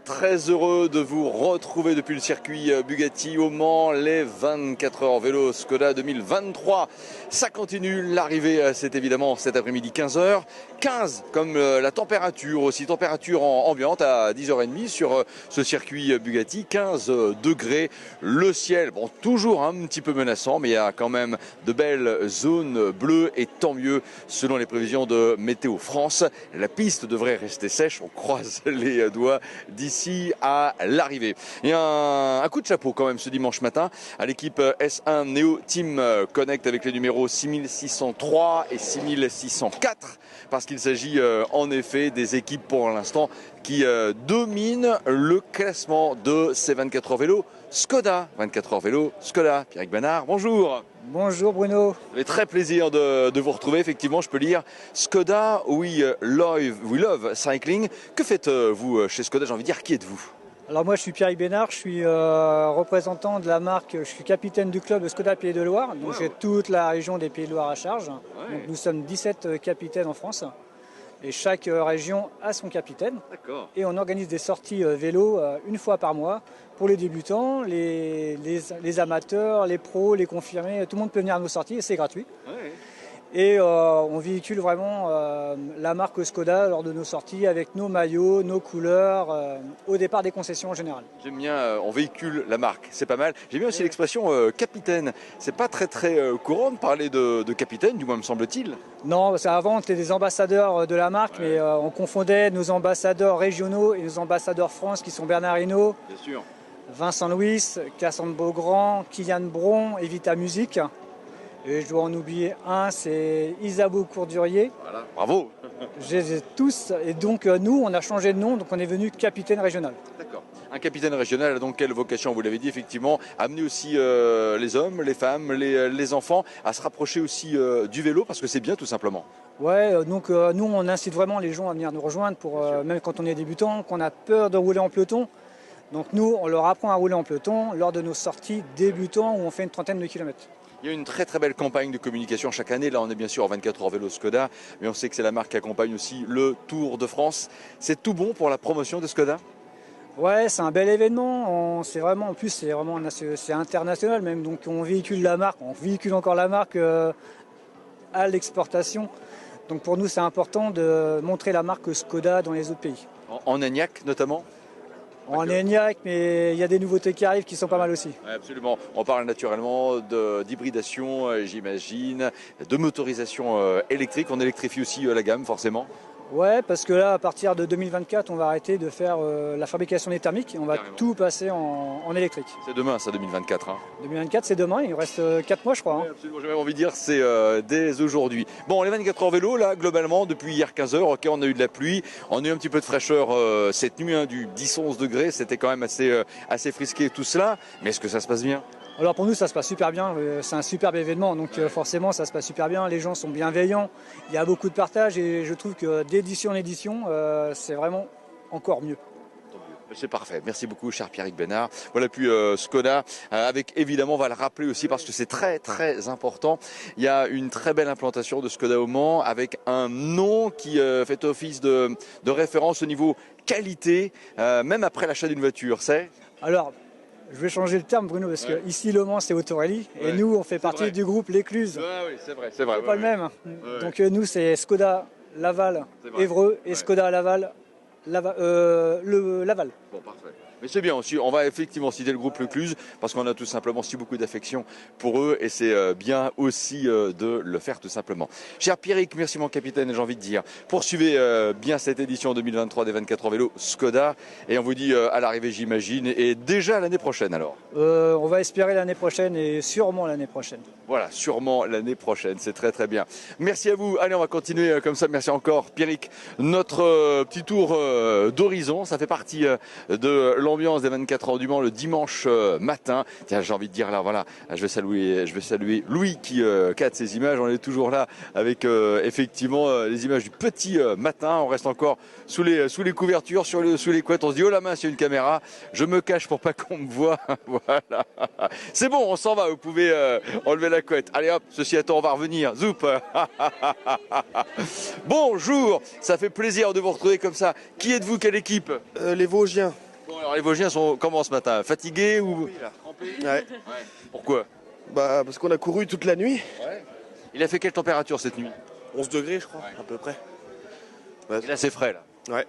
Très heureux de vous retrouver depuis le circuit Bugatti au Mans, les 24 heures vélo Skoda 2023. Ça continue, l'arrivée c'est évidemment cet après-midi 15h. 15 comme la température aussi, température ambiante à 10h30 sur ce circuit Bugatti, 15 degrés. Le ciel, bon toujours un petit peu menaçant, mais il y a quand même de belles zones bleues et tant mieux selon les prévisions de Météo France. La piste devrait rester sèche, on croise les doigts d'ici à l'arrivée. Et un coup de chapeau quand même ce dimanche matin à l'équipe S1 Neo Team Connect avec les numéros 6603 et 6604 parce qu'il s'agit en effet des équipes pour l'instant qui dominent le classement de ces 24 heures vélo Skoda. 24 heures vélo Skoda. Pierrick Bénard, bonjour. Bonjour Bruno. Ça fait très plaisir de vous retrouver. Effectivement, je peux lire Skoda, we love cycling. Que faites-vous chez Skoda? J'ai envie de dire, qui êtes-vous? Alors moi je suis Pierrick Bénard, je suis représentant de la marque, je suis capitaine du club de Skoda Pays de Loire. Donc j'ai toute la région des Pays de Loire à charge. Ouais. Donc nous sommes 17 capitaines en France. Et chaque région a son capitaine. D'accord. Et on organise des sorties vélo une fois par mois pour les débutants, les amateurs, les pros, les confirmés. Tout le monde peut venir à nos sorties et c'est gratuit. Ouais. Et on véhicule vraiment la marque Skoda lors de nos sorties avec nos maillots, nos couleurs, au départ des concessions en général. J'aime bien, on véhicule la marque, c'est pas mal. J'aime bien aussi l'expression capitaine. C'est pas très courant de parler de capitaine, du moins me semble-t-il. Non, parce qu'avant on était des ambassadeurs de la marque, mais on confondait nos ambassadeurs régionaux et nos ambassadeurs France qui sont Bernard Hinault, Bien sûr. Vincent Louis, Cassandre Beaugrand, Kylian Bron et Vita Musique. Et je dois en oublier un, c'est Isabeau Courdurier. Voilà, bravo. Je les ai tous. Et donc nous, on a changé de nom, donc on est venu capitaine régional. D'accord. Un capitaine régional a donc quelle vocation? Vous l'avez dit effectivement, amener aussi les hommes, les femmes, les enfants à se rapprocher aussi du vélo parce que c'est bien tout simplement. Ouais, donc nous, on incite vraiment les gens à venir nous rejoindre, pour, même quand on est débutant, qu'on a peur de rouler en peloton. Donc nous, on leur apprend à rouler en peloton lors de nos sorties débutants où on fait une trentaine de kilomètres. Il y a une très belle campagne de communication chaque année. Là, on est bien sûr en 24 heures vélo Skoda, mais on sait que c'est la marque qui accompagne aussi le Tour de France. C'est tout bon pour la promotion de Skoda? Ouais, c'est un bel événement. C'est vraiment, en plus, c'est international même. Donc on véhicule la marque, on véhicule encore la marque à l'exportation. Donc pour nous, c'est important de montrer la marque Skoda dans les autres pays. En Agnac notamment? En Enyaq, mais il y a des nouveautés qui arrivent qui sont pas mal aussi. Ouais, absolument. On parle naturellement d'hybridation, j'imagine, de motorisation électrique. On électrifie aussi la gamme, forcément. Ouais, parce que là, à partir de 2024, on va arrêter de faire la fabrication des thermiques et on va Carrément. tout passer en électrique. C'est demain, ça, 2024. Hein. 2024, c'est demain, il reste 4 mois, je crois. Ouais, absolument, j'ai même envie de dire, c'est dès aujourd'hui. Bon, les 24 heures vélo, là, globalement, depuis hier 15h, ok, on a eu de la pluie, on a eu un petit peu de fraîcheur cette nuit, hein, du 10-11 degrés, c'était quand même assez frisqué tout cela, mais est-ce que ça se passe bien? Alors pour nous, ça se passe super bien, c'est un superbe événement, donc forcément, ça se passe super bien, les gens sont bienveillants, il y a beaucoup de partage et je trouve que d'édition en édition, c'est vraiment encore mieux. C'est parfait. Merci beaucoup, cher Pierrick Bénard. Voilà, puis Skoda, avec évidemment, on va le rappeler aussi parce que c'est très important. Il y a une très belle implantation de Skoda au Mans avec un nom qui fait office de référence au niveau qualité, même après l'achat d'une voiture, c'est? Alors, je vais changer le terme, Bruno, parce que ici, Le Mans, c'est Autorelli, et nous, on fait partie du groupe L'Écluse. Oui, c'est vrai. C'est pas le même. Donc nous, c'est Skoda Laval, Évreux, et Skoda Laval, Laval. Bon, parfait. Mais c'est bien aussi, on va effectivement citer le groupe L'Écluse parce qu'on a tout simplement si beaucoup d'affection pour eux et c'est bien aussi de le faire tout simplement. Cher Pierrick, merci mon capitaine et j'ai envie de dire, poursuivez bien cette édition 2023 des 24 heures vélo Skoda et on vous dit à l'arrivée j'imagine et déjà l'année prochaine alors. On va espérer l'année prochaine et sûrement l'année prochaine. Voilà, sûrement l'année prochaine, c'est très bien. Merci à vous, allez on va continuer comme ça, merci encore Pierrick. Notre petit tour d'horizon, ça fait partie de l'ambiance des 24 heures du Mans le dimanche matin. Tiens, j'ai envie de dire là, voilà, je vais saluer Louis qui cadre ces images. On est toujours là avec effectivement les images du petit matin. On reste encore sous les couvertures, sous les couettes. On se dit oh la main, c'est une caméra. Je me cache pour pas qu'on me voit. Voilà. C'est bon, on s'en va. Vous pouvez enlever la couette. Allez hop, ceci étant, on va revenir. Zoup. Bonjour, ça fait plaisir de vous retrouver comme ça. Qui Qui êtes-vous? Quelle équipe? Les Vosgiens. Bon, alors les Vosgiens sont comment ce matin? Fatigués ou Oui, là. trempés? Ouais. Pourquoi? Bah, parce qu'on a couru toute la nuit. Il a fait quelle température cette nuit? 11 degrés, je crois, à peu près. Bah, Et là c'est frais là. ouais.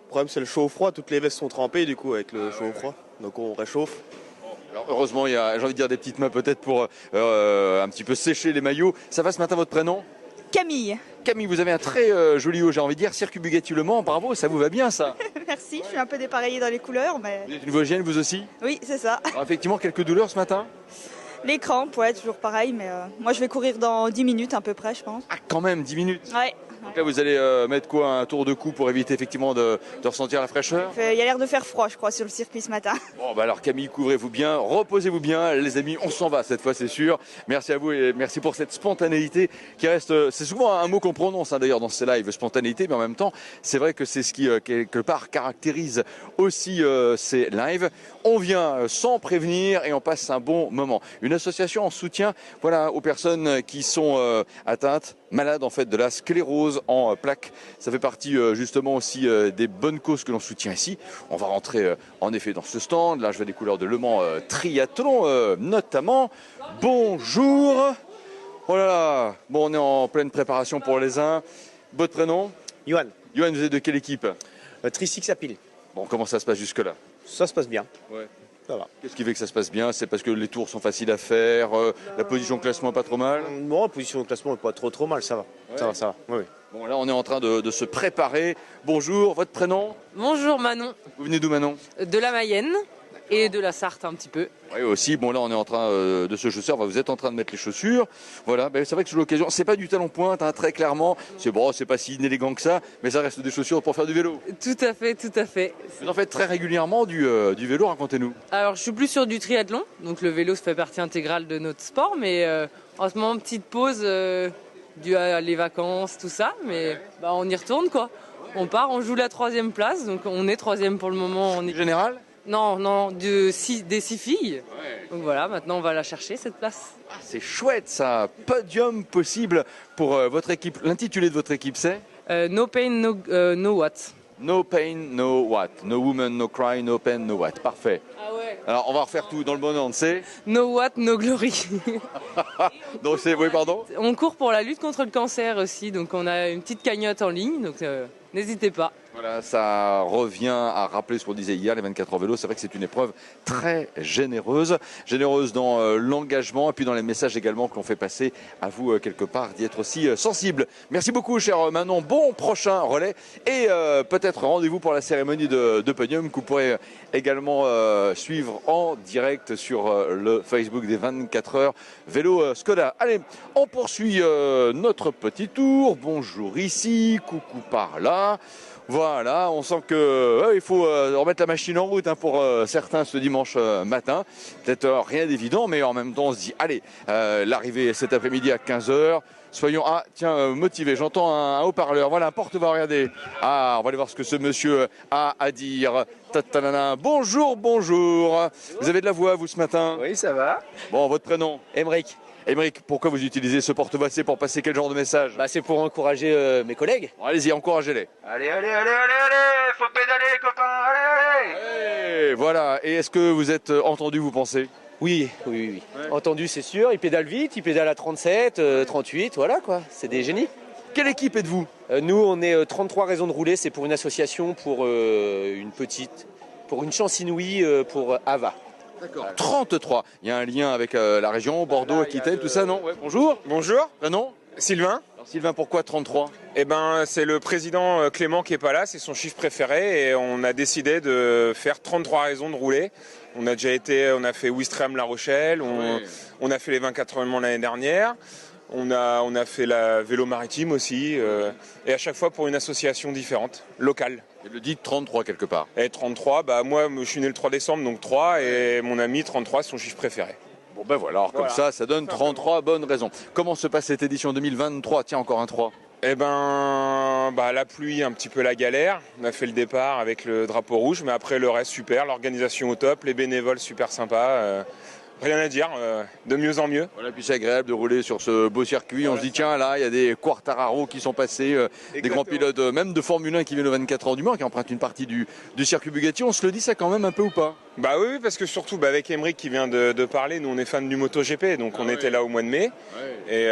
Le problème, c'est le chaud au froid. Toutes les vestes sont trempées, du coup, avec le chaud au froid. Donc, on réchauffe. Alors heureusement il y a, j'ai envie de dire, des petites mains peut-être pour un petit peu sécher les maillots. Ça va ce matin, votre prénom? Camille. Camille, vous avez un très joli haut, j'ai envie de dire, Circuit Bugatti Le Mans, bravo, ça vous va bien ça? Merci, je suis un peu dépareillée dans les couleurs, mais Vous êtes une Vosgienne vous aussi? oui, c'est ça. Alors, effectivement, quelques douleurs ce matin? Les crampes, ouais, toujours pareil, mais moi je vais courir dans 10 minutes à peu près, je pense. Ah quand même, 10 minutes. Ouais. Donc là vous allez mettre quoi, un tour de cou pour éviter effectivement de ressentir la fraîcheur? Il y a l'air de faire froid, je crois, sur le circuit ce matin. Bon bah alors Camille, couvrez-vous bien, reposez-vous bien les amis, on s'en va cette fois c'est sûr. Merci à vous et merci pour cette spontanéité qui reste, c'est souvent un mot qu'on prononce d'ailleurs dans ces lives, spontanéité, mais en même temps c'est vrai que c'est ce qui quelque part caractérise aussi ces lives. On vient sans prévenir et on passe un bon moment. Une association en soutien voilà, aux personnes qui sont atteintes, malades en fait de la sclérose en plaques. Ça fait partie justement aussi des bonnes causes que l'on soutient ici. On va rentrer en effet dans ce stand. Là je vois des couleurs de Le Mans triathlon notamment. Bonjour. Oh là là. Bon, on est en pleine préparation pour les uns. Votre prénom? Johan, Johan, vous êtes de quelle équipe? Tricix à pile. Bon, comment ça se passe jusque-là? Ça se passe bien. Ouais. Ça va. Qu'est-ce qui fait que ça se passe bien? C'est parce que les tours sont faciles à faire, la position de classement pas trop mal? Non, la position de classement n'est pas trop mal, ça va. Ouais. Ça va. Oui. Bon, là on est en train de se préparer. Bonjour, votre prénom? Bonjour Manon, Vous venez d'où Manon? de la Mayenne et de la Sarthe un petit peu. Oui aussi, bon là on est en train de se chausser, vous êtes en train de mettre les chaussures. Voilà, ben, c'est vrai que c'est l'occasion, c'est pas du talon pointe, hein, très clairement. C'est bon, c'est pas si inélégant que ça, mais ça reste des chaussures pour faire du vélo. Tout à fait, tout à fait. Vous en faites très régulièrement du vélo, racontez-nous. Alors je suis plus sur du triathlon, donc le vélo fait partie intégrale de notre sport, mais en ce moment petite pause due à les vacances, tout ça, mais bah, on y retourne quoi. On part, on joue la 3e place, donc on est 3e pour le moment. En général? Non, des 6 filles. Donc voilà, maintenant on va la chercher cette place. Ah, c'est chouette ça, podium possible pour votre équipe. L'intitulé de votre équipe c'est? No pain, no what. No pain, no what. No woman, no cry, no pain, no what. Parfait. Ah ouais. Alors on va refaire tout dans le bon ordre, c'est? No what, no glory. Donc c'est, oui pardon? On court pour la lutte contre le cancer aussi, donc on a une petite cagnotte en ligne, donc n'hésitez pas. Voilà, ça revient à rappeler ce qu'on disait hier, les 24 heures vélo. C'est vrai que c'est une épreuve très généreuse dans l'engagement et puis dans les messages également que l'on fait passer à vous quelque part d'y être aussi sensible. Merci beaucoup, cher Manon. Bon prochain relais et peut-être rendez-vous pour la cérémonie de podium que vous pourrez également suivre en direct sur le Facebook des 24 heures vélo Skoda. Allez, on poursuit notre petit tour. Bonjour ici, coucou par là. Voilà, on sent que il faut remettre la machine en route pour certains ce dimanche matin. Peut-être rien d'évident, mais en même temps on se dit, allez, l'arrivée cet après-midi à 15h. Soyons motivés. J'entends un haut-parleur. Voilà, un porte-voix, regardez. Ah, on va aller voir ce que ce monsieur a à dire. Tatanana. Bonjour. Vous avez de la voix, vous, ce matin? Oui, ça va. Bon, votre prénom? Emric, Émeric, pourquoi vous utilisez ce porte-voix? C'est pour passer quel genre de message? c'est pour encourager mes collègues. Bon, allez-y, encouragez-les. Allez, faut pédaler les copains, allez. Et voilà. Et est-ce que vous êtes entendu, vous pensez? Oui. Ouais. Entendu, c'est sûr, ils pédalent vite, ils pédalent à 37, 38, voilà quoi, c'est des génies. Quelle équipe êtes-vous? Nous, on est 33 raisons de rouler, c'est pour une association, pour une chance inouïe pour Ava. D'accord. 33. Il y a un lien avec la région, Bordeaux, Voilà, Aquitaine, il y a tout ça, non? Ouais, bonjour. Bonjour, Prénom? Sylvain. Alors, Sylvain, pourquoi 33? Eh ben, c'est le président Clément qui est pas là, c'est son chiffre préféré et on a décidé de faire 33 raisons de rouler. On a fait Ouistreham La Rochelle, on a fait les 24 heures Le Mans l'année dernière, on a fait la vélo maritime aussi et à chaque fois pour une association différente, locale. Il le dit 33 quelque part. Et 33, moi je suis né le 3 décembre donc 3 et mon ami 33 c'est son chiffre préféré. Bon ben voilà, alors comme ça donne 33 bonnes raisons. Comment se passe cette édition 2023? Tiens, encore un 3. Eh ben, la pluie, un petit peu la galère. On a fait le départ avec le drapeau rouge, mais après le reste super, l'organisation au top, les bénévoles super sympas. rien à dire, de mieux en mieux. Voilà, puis c'est agréable de rouler sur ce beau circuit. On se dit tiens là il y a des Quartararo qui sont passés, des grands pilotes même de Formule 1 qui viennent aux 24 heures du Mans, qui empruntent une partie du circuit Bugatti. On se le dit ça quand même un peu ou pas? Bah oui, parce que surtout avec Emeric qui vient de parler, nous on est fans du MotoGP, donc on était là au mois de mai. Et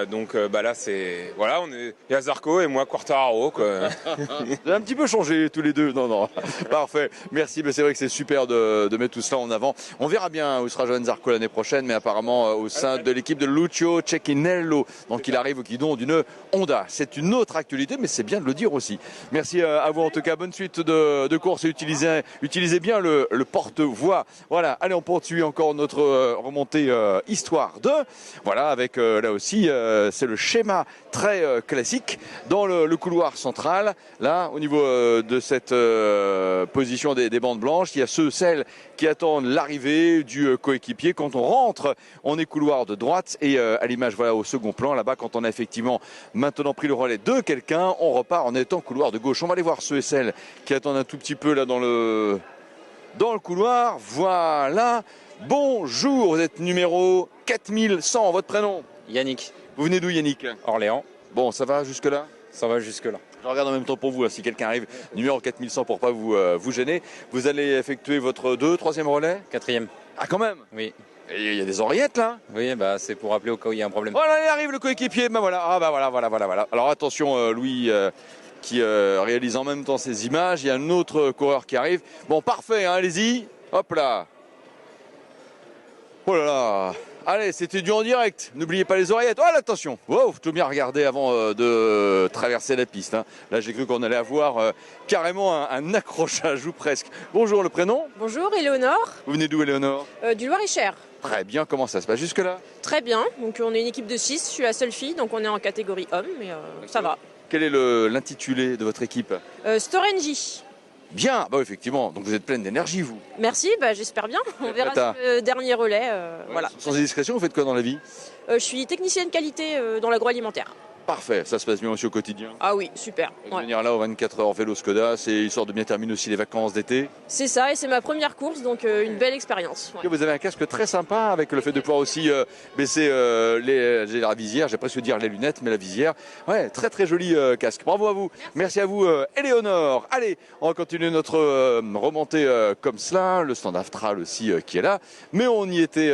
donc là c'est voilà, il y a Zarco et moi Quartararo quoi. Vous avez un petit peu changé tous les deux, non. Parfait, merci, mais c'est vrai que c'est super de mettre tout cela en avant. On verra bien où sera Johan Zarco l'année prochaine, mais apparemment au sein de l'équipe de Lucio Cecchinello, donc il arrive au guidon d'une Honda. C'est une autre actualité, mais c'est bien de le dire aussi. Merci à vous en tout cas, bonne suite de course et utilisez bien le porte-voix. Voilà, allez on poursuit encore notre remontée histoire 2. Voilà, avec là aussi c'est le schéma très classique dans le couloir central. Là, au niveau de cette position des bandes blanches, il y a celles qui attendent l'arrivée du coéquipier. Quand on rentre, on est couloir de droite et à l'image voilà au second plan là-bas, quand on a effectivement maintenant pris le relais de quelqu'un, on repart en étant couloir de gauche. On va aller voir ceux et celles qui attendent un tout petit peu là dans le couloir. Voilà. Bonjour, vous êtes numéro 4100, votre prénom? Yannick. Vous venez d'où Yannick? Orléans. Bon, ça va jusque-là? Ça va jusque-là. Je regarde en même temps pour vous, hein, si quelqu'un arrive, numéro 4100 pour pas vous gêner. Vous allez effectuer votre 3e relais? 4e. Ah quand même? Oui. Et il y a des oreillettes là? Oui, c'est pour rappeler au cas où il y a un problème. Voilà, il arrive le coéquipier, ben voilà. Ah bah voilà. Alors attention Louis qui réalise en même temps ces images. Il y a un autre coureur qui arrive. Bon, parfait, hein, allez-y. Hop là. Oh là là. Allez, c'était du en direct. N'oubliez pas les oreillettes. Oh, attention. Wow, faut bien regarder avant de traverser la piste. Hein. Là, j'ai cru qu'on allait avoir carrément un accrochage ou presque. Bonjour, le prénom? Bonjour, Éléonore. Vous venez d'où, Éléonore? Du Loir-et-Cher. Très bien. Comment ça se passe jusque-là? Très bien. Donc, on est une équipe de 6. Je suis la seule fille, donc on est en catégorie homme, mais ça va. Quel est l'intitulé de votre équipe? Storengy. Bien, bah effectivement, donc vous êtes pleine d'énergie, vous. Merci, j'espère bien. On verra sur le dernier relais. Voilà. Sans indiscrétion, vous faites quoi dans la vie? Je suis technicienne qualité dans l'agroalimentaire. Parfait, ça se passe bien aussi au quotidien. Ah oui, super. Venir là aux 24 heures vélo Skoda, c'est histoire de bien terminer aussi les vacances d'été. C'est ça, et c'est ma première course, donc une belle expérience. Ouais. Vous avez un casque très sympa avec le fait de pouvoir aussi baisser la visière, j'ai presque dire les lunettes, mais la visière. Ouais, très très joli casque. Bravo à vous. Merci à vous, Éléonore. Allez, on va continuer notre remontée comme cela. Le stand Aftral aussi qui est là. Mais on y était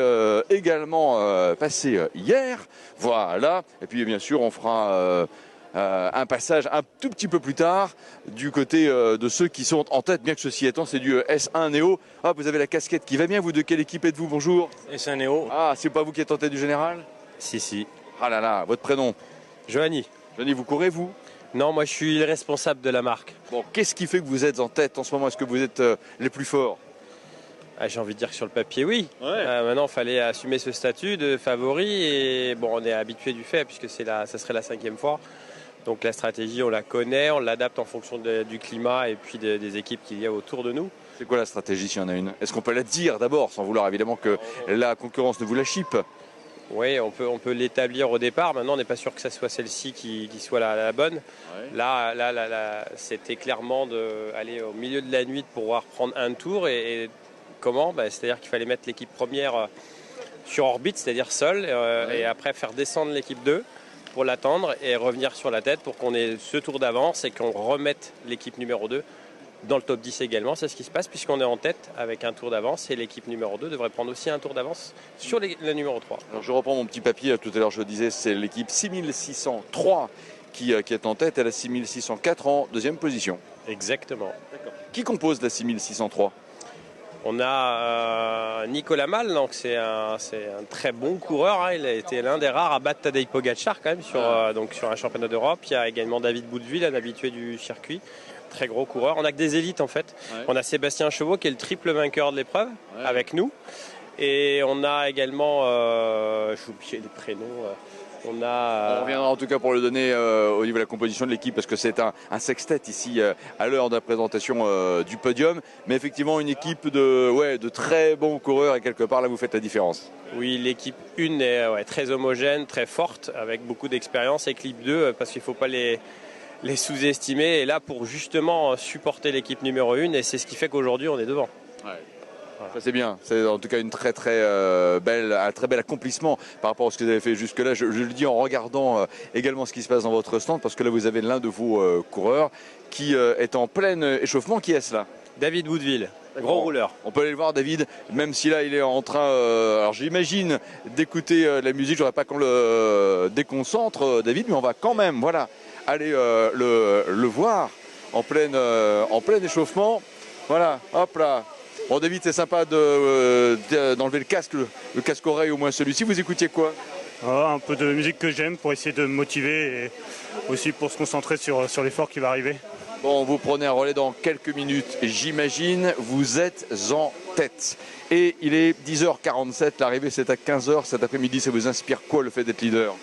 également passé hier. Voilà. Et puis bien sûr, on fera un passage un tout petit peu plus tard du côté de ceux qui sont en tête, bien que ceci étant c'est du S1 Néo. Ah, vous avez la casquette qui va bien, vous de quelle équipe êtes-vous? Bonjour. S1 Néo. Ah, c'est pas vous qui êtes en tête du général? Si. Ah là là, votre prénom? Johanny. Johanny, vous courez vous? Non, moi je suis le responsable de la marque. Bon, qu'est-ce qui fait que vous êtes en tête en ce moment? Est-ce que vous êtes les plus forts? J'ai envie de dire que sur le papier, oui. Ouais. Maintenant, il fallait assumer ce statut de favori et bon, on est habitué du fait puisque ça serait la 5e fois. Donc la stratégie, on la connaît, on l'adapte en fonction du climat et puis des équipes qu'il y a autour de nous. C'est quoi la stratégie s'il y en a une? Est-ce qu'on peut la dire d'abord, sans vouloir évidemment que la concurrence ne vous la chippe? Oui, on peut l'établir au départ. Maintenant, on n'est pas sûr que ça soit celle-ci qui soit la bonne. Ouais. Là, c'était clairement d'aller au milieu de la nuit de pouvoir prendre un tour et comment? C'est-à-dire qu'il fallait mettre l'équipe première sur orbite, c'est-à-dire seule, et après faire descendre l'équipe 2 pour l'attendre et revenir sur la tête pour qu'on ait ce tour d'avance et qu'on remette l'équipe numéro 2 dans le top 10 également. C'est ce qui se passe puisqu'on est en tête avec un tour d'avance et l'équipe numéro 2 devrait prendre aussi un tour d'avance sur le numéro 3. Alors je reprends mon petit papier, tout à l'heure je disais c'est l'équipe 6603 qui est en tête, elle a 6604 en 2e position. Exactement. D'accord. Qui compose la 6603? On a Nicolas Mal, donc c'est un très bon coureur. Hein. Il a été l'un des rares à battre Tadej Pogacar quand même sur un championnat d'Europe. Il y a également David Boudeville, un habitué du circuit. Très gros coureur. On a que des élites en fait. Ouais. On a Sébastien Chevaux qui est le triple vainqueur de l'épreuve avec nous. Et on a également, j'ai oublié les prénoms. On reviendra en tout cas pour le donner au niveau de la composition de l'équipe parce que c'est un sextet ici à l'heure de la présentation du podium. Mais effectivement une équipe de très bons coureurs et quelque part là vous faites la différence. Oui, l'équipe 1 est très homogène, très forte avec beaucoup d'expérience. Et l'équipe 2 parce qu'il ne faut pas les sous-estimer. Et là pour justement supporter l'équipe numéro 1 et c'est ce qui fait qu'aujourd'hui on est devant. Ouais. Voilà. Ça c'est bien, c'est en tout cas une un très bel accomplissement par rapport à ce que vous avez fait jusque-là. Je le dis en regardant également ce qui se passe dans votre stand, parce que là vous avez l'un de vos coureurs qui est en plein échauffement. Qui est-ce là? David Woodville, gros rouleur. On peut aller le voir, David, même si là il est en train, alors j'imagine, d'écouter la musique. Je ne voudrais pas qu'on le déconcentre, David, mais on va quand même aller le voir en plein échauffement. Voilà, hop là. Bon, David, c'est sympa d'enlever le casque oreille, au moins celui-ci. Vous écoutiez quoi? Un peu de musique que j'aime pour essayer de me motiver et aussi pour se concentrer sur l'effort qui va arriver. Bon, vous prenez un relais dans quelques minutes, j'imagine. Vous êtes en tête. Et il est 10h47, l'arrivée c'est à 15h cet après-midi. Ça vous inspire quoi, le fait d'être leader?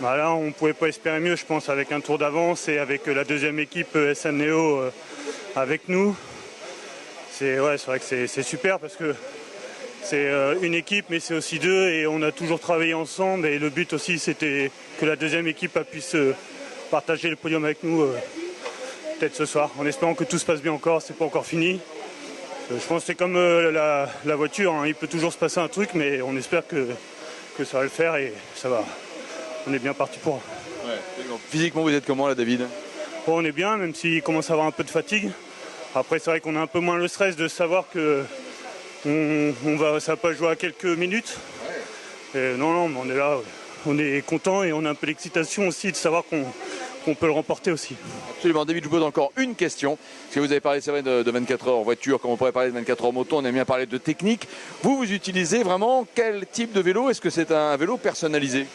Là, on ne pouvait pas espérer mieux, je pense, avec un tour d'avance et avec la deuxième équipe SN Neo avec nous. C'est vrai que c'est super parce que c'est une équipe, mais c'est aussi deux, et on a toujours travaillé ensemble. Et le but aussi, c'était que la deuxième équipe puisse partager le podium avec nous peut-être ce soir, en espérant que tout se passe bien encore. C'est pas encore fini. Je pense que c'est comme la voiture, hein. Il peut toujours se passer un truc, mais on espère que ça va le faire et ça va. On est bien parti pour. Ouais. Physiquement, vous êtes comment là, David? On est bien, même s'il commence à avoir un peu de fatigue. Après, c'est vrai qu'on a un peu moins le stress de savoir que ça va pas jouer à quelques minutes. Et non, mais on est là, on est content et on a un peu d'excitation aussi de savoir qu'on peut le remporter aussi. Absolument. David, je vous pose encore une question. Parce que vous avez parlé, c'est vrai, de 24 heures en voiture, comme on pourrait parler de 24 heures en moto. On aime bien parler de technique. Vous utilisez vraiment quel type de vélo? Est-ce que c'est un vélo personnalisé?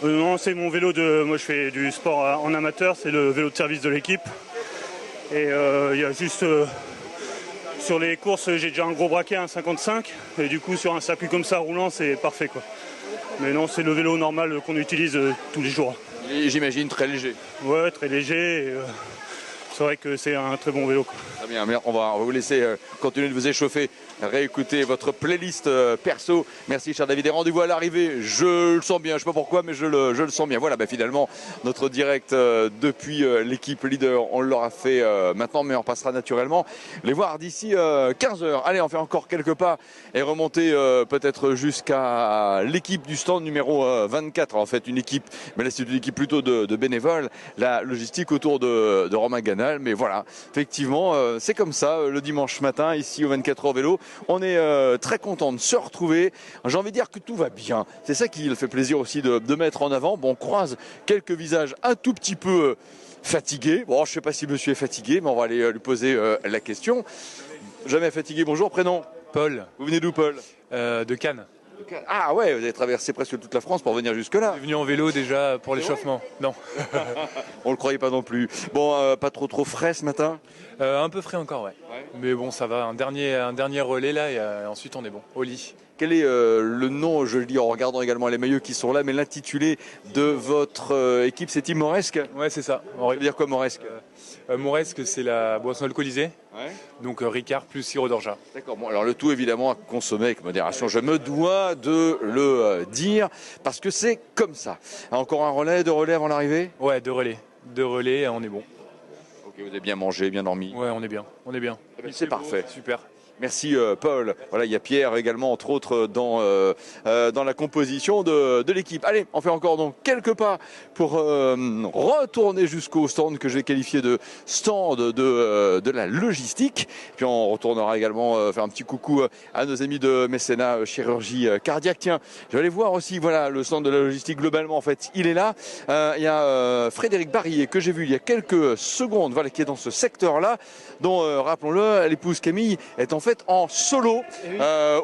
Non, c'est mon vélo moi je fais du sport en amateur, c'est le vélo de service de l'équipe. Et il y a juste sur les courses, j'ai déjà un gros braquet, un 55, et du coup sur un circuit comme ça roulant, c'est parfait quoi. Mais non, c'est le vélo normal qu'on utilise tous les jours. Et j'imagine très léger. Ouais, très léger. C'est vrai que c'est un très bon vélo. Très bien, on va vous laisser continuer de vous échauffer, réécouter votre playlist perso. Merci, cher David. Et rendez-vous à l'arrivée. Je le sens bien, je ne sais pas pourquoi, mais je le sens bien. Voilà, finalement, notre direct depuis l'équipe leader, on l'aura fait maintenant, mais on passera naturellement les voir d'ici 15h. Allez, on fait encore quelques pas et remonter peut-être jusqu'à l'équipe du stand numéro 24. En fait, une équipe, mais là c'est une équipe plutôt de bénévoles, la logistique autour de Romain Ganal. Mais voilà, effectivement, c'est comme ça le dimanche matin ici au 24 heures vélo. On est très content de se retrouver. J'ai envie de dire que tout va bien. C'est ça qui fait plaisir aussi de mettre en avant. Bon, on croise quelques visages un tout petit peu fatigués. Bon, je ne sais pas si monsieur est fatigué, mais on va aller lui poser la question. Jamais fatigué. Bonjour, prénom? Paul. Vous venez d'où, Paul? De Cannes. Ah ouais, vous avez traversé presque toute la France pour venir jusque-là. Je suis venu en vélo déjà pour l'échauffement. Non. On le croyait pas non plus. Bon, pas trop frais ce matin? Un peu frais encore, ouais. Mais bon, ça va. Un dernier relais là et ensuite on est bon, au lit. Quel est le nom, je le dis en regardant également les maillots qui sont là, mais l'intitulé de votre équipe, c'est Team Moresque? Ouais, c'est ça. Ça veut dire quoi, Moresque? Moresque, c'est la boisson alcoolisée. Ouais. Donc Ricard plus sirop d'orgeat. D'accord, bon, alors le tout évidemment à consommer avec modération, je me dois de le dire, parce que c'est comme ça. Encore un relais, 2 relais avant l'arrivée? Ouais, 2 relais. 2 relais, on est bon. Ok, vous avez bien mangé, bien dormi? Ouais, on est bien. C'est parfait. Super. Merci Paul. Voilà, il y a Pierre également, entre autres, dans la composition de l'équipe. Allez, on fait encore donc quelques pas pour retourner jusqu'au stand que je vais qualifier de stand de la logistique. Puis on retournera également faire un petit coucou à nos amis de mécénat chirurgie cardiaque. Tiens, je vais aller voir aussi, voilà, le stand de la logistique globalement, en fait, il est là. Il y a Frédéric Barillet que j'ai vu il y a quelques secondes, voilà, qui est dans ce secteur-là, dont, rappelons-le, l'épouse Camille est en fait en solo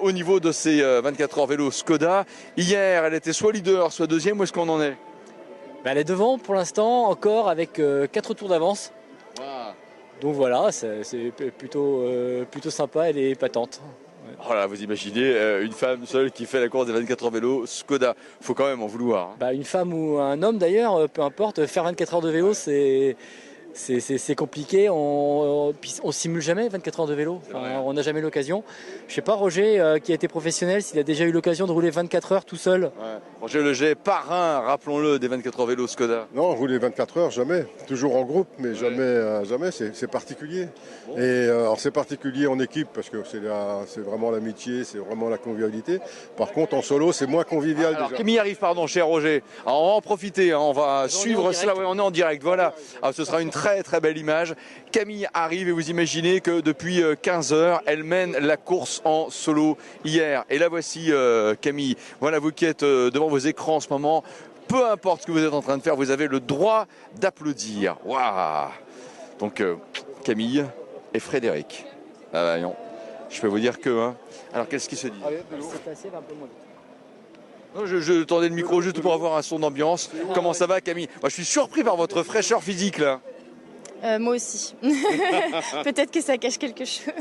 au niveau de ces 24 heures vélo Skoda. Hier, elle était soit leader, soit deuxième. Où est-ce qu'on en est? Elle est devant pour l'instant, encore avec 4 tours d'avance. Wow. Donc voilà, c'est plutôt sympa, elle est épatante. Voilà, vous imaginez une femme seule qui fait la course des 24 heures vélo Skoda. Faut quand même en vouloir. Une femme ou un homme d'ailleurs, peu importe, faire 24 heures de vélo, c'est c'est compliqué. On simule jamais 24 heures de vélo. Enfin, on n'a jamais l'occasion. Je sais pas, Roger, qui a été professionnel, s'il a déjà eu l'occasion de rouler 24 heures tout seul. Ouais. Roger Leger, parrain, rappelons-le, des 24 heures vélo Skoda. Non, rouler 24 heures, jamais. Toujours en groupe, mais jamais. C'est particulier. Bon. Et alors c'est particulier en équipe parce que c'est vraiment l'amitié, c'est vraiment la convivialité. Par contre, en solo, c'est moins convivial. Alors, déjà. Camille arrive, pardon, cher Roger. Alors, on va en profiter, hein, on va suivre cela. Ouais, on est en direct, voilà. Alors, ce sera une très très belle image. Camille arrive et vous imaginez que depuis 15 heures, elle mène la course en solo hier. Et la voici, Camille. Voilà, vous qui êtes devant vos écrans en ce moment. Peu importe ce que vous êtes en train de faire, vous avez le droit d'applaudir. Waouh! Donc, Camille et Frédéric. Ah bah non. Je peux vous dire que... Hein. Alors, qu'est-ce qui se dit? Je tendais le micro juste pour avoir un son d'ambiance. Comment ça va, Camille? Moi, je suis surpris par votre fraîcheur physique, là. Moi aussi. Peut-être que ça cache quelque chose.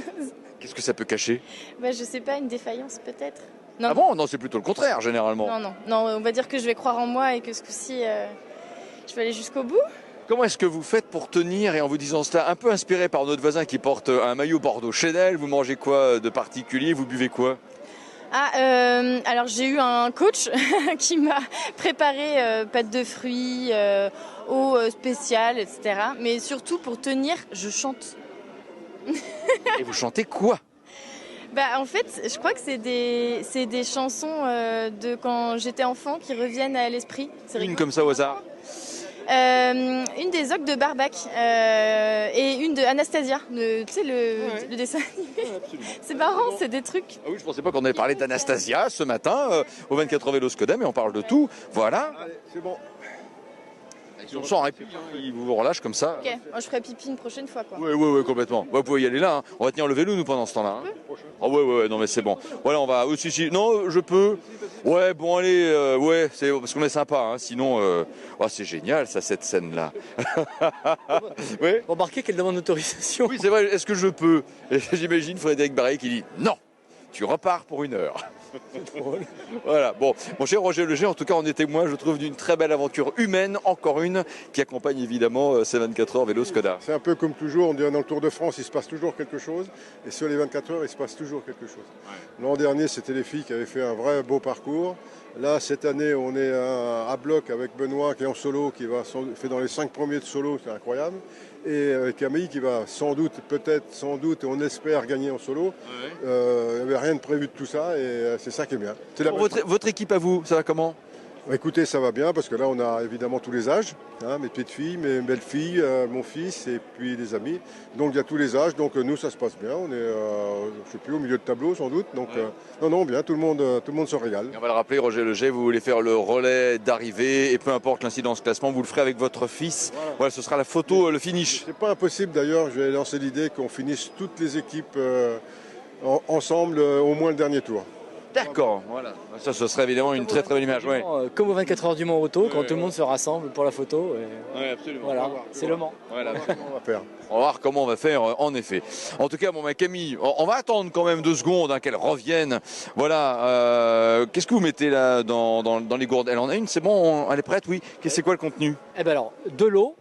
Qu'est-ce que ça peut cacher? Je sais pas, une défaillance peut-être. Non. Ah bon? Non, c'est plutôt le contraire, généralement. Non, on va dire que je vais croire en moi et que ce coup-ci, je vais aller jusqu'au bout. Comment est-ce que vous faites pour tenir, et en vous disant cela, un peu inspiré par notre voisin qui porte un maillot Bordeaux Chanel, vous mangez quoi de particulier? Vous buvez quoi? Alors j'ai eu un coach qui m'a préparé pâte de fruits, eau spéciale, etc. Mais surtout pour tenir, je chante. Et vous chantez quoi? En fait, je crois que c'est des chansons de quand j'étais enfant qui reviennent à l'esprit. Une comme ça au hasard? Une des Oques de Barbac et une de Anastasia, tu sais le dessin animé. C'est marrant, c'est des trucs. Ah oui, je pensais pas qu'on avait parlé d'Anastasia ce matin au 24 vélo Skoda, mais on parle de tout. Voilà. Allez, c'est bon. On sent un répit, il vous relâche comme ça. Ok, moi, je ferai pipi une prochaine fois quoi. Oui, complètement. Vous pouvez y aller là. Hein. On va tenir le vélo nous pendant ce temps-là. Hein. Ah ouais, non mais c'est bon. Voilà, on va. Si. Non, je peux. Ouais, bon allez, c'est parce qu'on est sympa. Hein. Sinon, c'est génial ça cette scène là. Ouais. Remarquez qu'elle demande autorisation. Oui, c'est vrai. Est-ce que je peux? Et j'imagine Frédéric Barret qui dit non. Tu repars pour 1 heure. C'est drôle. Voilà, bon, mon cher Roger Leger, en tout cas on est témoin, je trouve, d'une très belle aventure humaine, encore une, qui accompagne évidemment ces 24 heures vélo Skoda. C'est un peu comme toujours, on dirait dans le Tour de France, il se passe toujours quelque chose, et sur les 24 heures, il se passe toujours quelque chose. Ouais. L'an dernier, c'était les filles qui avaient fait un vrai beau parcours. Là, cette année, on est à bloc avec Benoît qui est en solo, qui fait dans les 5 premiers de solo, c'est incroyable. Et Camille qui va sans doute, et on espère gagner en solo. Il n'y avait rien de prévu de tout ça et c'est ça qui est bien. Votre équipe à vous, ça va comment? Écoutez, ça va bien parce que là on a évidemment tous les âges, hein, mes petites filles, mes belles filles, mon fils et puis des amis. Donc il y a tous les âges, donc nous ça se passe bien. On est, je sais plus, au milieu de tableau sans doute. Donc non, bien, tout le monde se régale. Et on va le rappeler, Roger Leger, vous voulez faire le relais d'arrivée et peu importe l'incidence classement, vous le ferez avec votre fils. Voilà, ce sera la photo, le finish. C'est pas impossible d'ailleurs. Je vais lancer l'idée qu'on finisse toutes les équipes ensemble au moins le dernier tour. D'accord, voilà. Ça, ce serait évidemment une très très belle image. Ouais. Comme aux 24 heures du Mans Auto, quand tout le monde se rassemble pour la photo. Oui, absolument. Voilà, c'est le Mans. Voilà. On va faire. On va voir comment on va faire, en effet. En tout cas, Camille, on va attendre quand même 2 secondes qu'elle revienne. Voilà. Qu'est-ce que vous mettez là dans les gourdes? Elle en a une, c'est bon, elle est prête, oui. C'est quoi le contenu? Alors, de l'eau.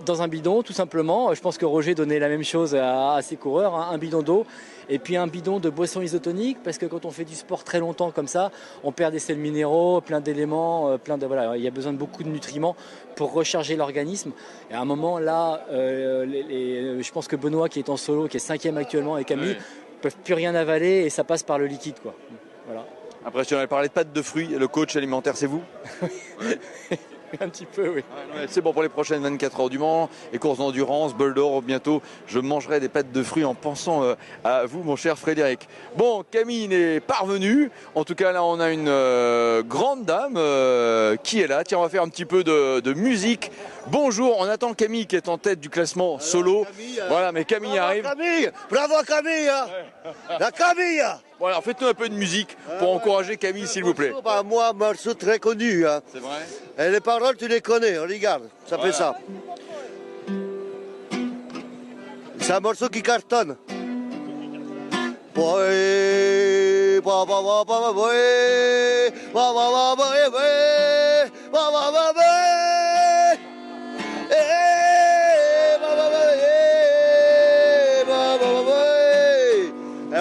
Dans un bidon, tout simplement. Je pense que Roger donnait la même chose à ses coureurs, hein. Un bidon d'eau et puis un bidon de boisson isotonique, parce que quand on fait du sport très longtemps comme ça, on perd des sels minéraux, plein d'éléments, il y a besoin de beaucoup de nutriments pour recharger l'organisme. Et à un moment là, je pense que Benoît qui est en solo, qui est 5e actuellement, et Camille, peuvent plus rien avaler et ça passe par le liquide, quoi. Voilà. Impressionnant. Elle parlait de pâtes de fruits. Le coach alimentaire, c'est vous? Un petit peu, oui. C'est bon pour les prochaines 24 heures du Mans, les courses d'endurance, bol d'or, bientôt je mangerai des pâtes de fruits en pensant à vous, mon cher Frédéric. Bon, Camille n'est pas revenue. En tout cas, là, on a une grande dame qui est là. Tiens, on va faire un petit peu de musique. Bonjour, on attend Camille qui est en tête du classement solo. Voilà, mais Camille arrive. Bravo Camille, la Camille. Voilà, alors faites-nous un peu de musique pour encourager Camille, s'il vous plaît. Moi, un morceau très connu. Hein. C'est vrai. Et les paroles, tu les connais, regarde, ça fait ça. C'est un morceau qui cartonne.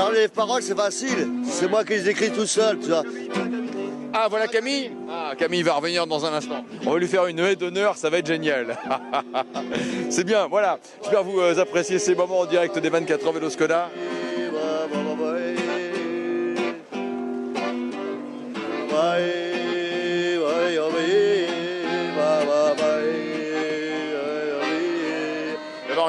Alors les paroles, c'est facile. C'est moi qui les écris tout seul, tu vois. Ah, voilà Camille. Ah, Camille va revenir dans un instant. On va lui faire une haie d'honneur, ça va être génial. C'est bien, voilà. J'espère que vous appréciez ces moments en direct des 24 heures Vélo Skoda.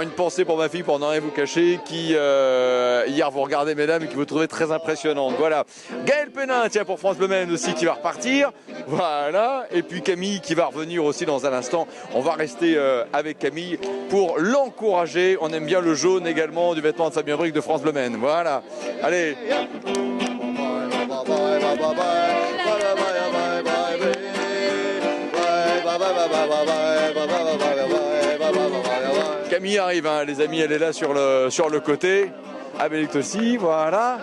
Une pensée pour ma fille, pour ne rien vous cacher, qui hier vous regardez mesdames et qui vous trouvez très impressionnante. Voilà. Gaël Pénin, tiens, pour France Bleu Maine aussi, qui va repartir. Voilà. Et puis Camille qui va revenir aussi dans un instant. On va rester avec Camille pour l'encourager. On aime bien le jaune également du vêtement de Fabien Bric de France Bleu Maine. Voilà. Allez. Camille arrive, hein, les amis, elle est là sur le côté. Abélique aussi, voilà.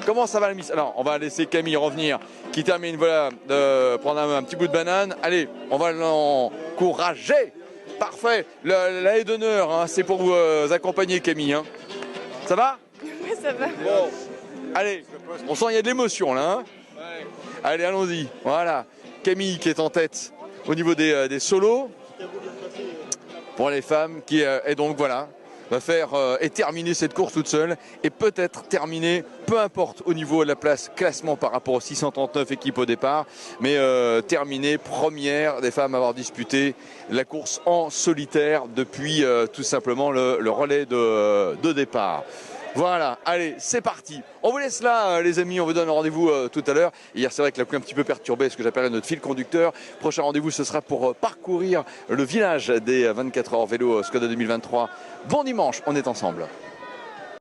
Comment ça va la mise? Alors, on va laisser Camille revenir, qui termine, voilà, de prendre un petit bout de banane. Allez, on va l'encourager. Parfait. La haie d'honneur, hein, c'est pour vous accompagner, Camille. Hein. Ça va? Oui, ça va. Bon, allez, on sent qu'il y a de l'émotion là. Hein. Allez, allons-y. Voilà. Camille qui est en tête au niveau des solos. Pour les femmes qui est donc voilà va faire et terminer cette course toute seule et peut-être terminer, peu importe au niveau de la place classement par rapport aux 639 équipes au départ, mais terminer première des femmes à avoir disputé la course en solitaire depuis tout simplement le relais de départ. Voilà, allez, c'est parti. On vous laisse là, les amis, on vous donne rendez-vous tout à l'heure. Hier, c'est vrai que la pluie a un petit peu perturbé ce que j'appellerais notre fil conducteur. Prochain rendez-vous, ce sera pour parcourir le village des 24 heures vélo Skoda 2023. Bon dimanche, on est ensemble.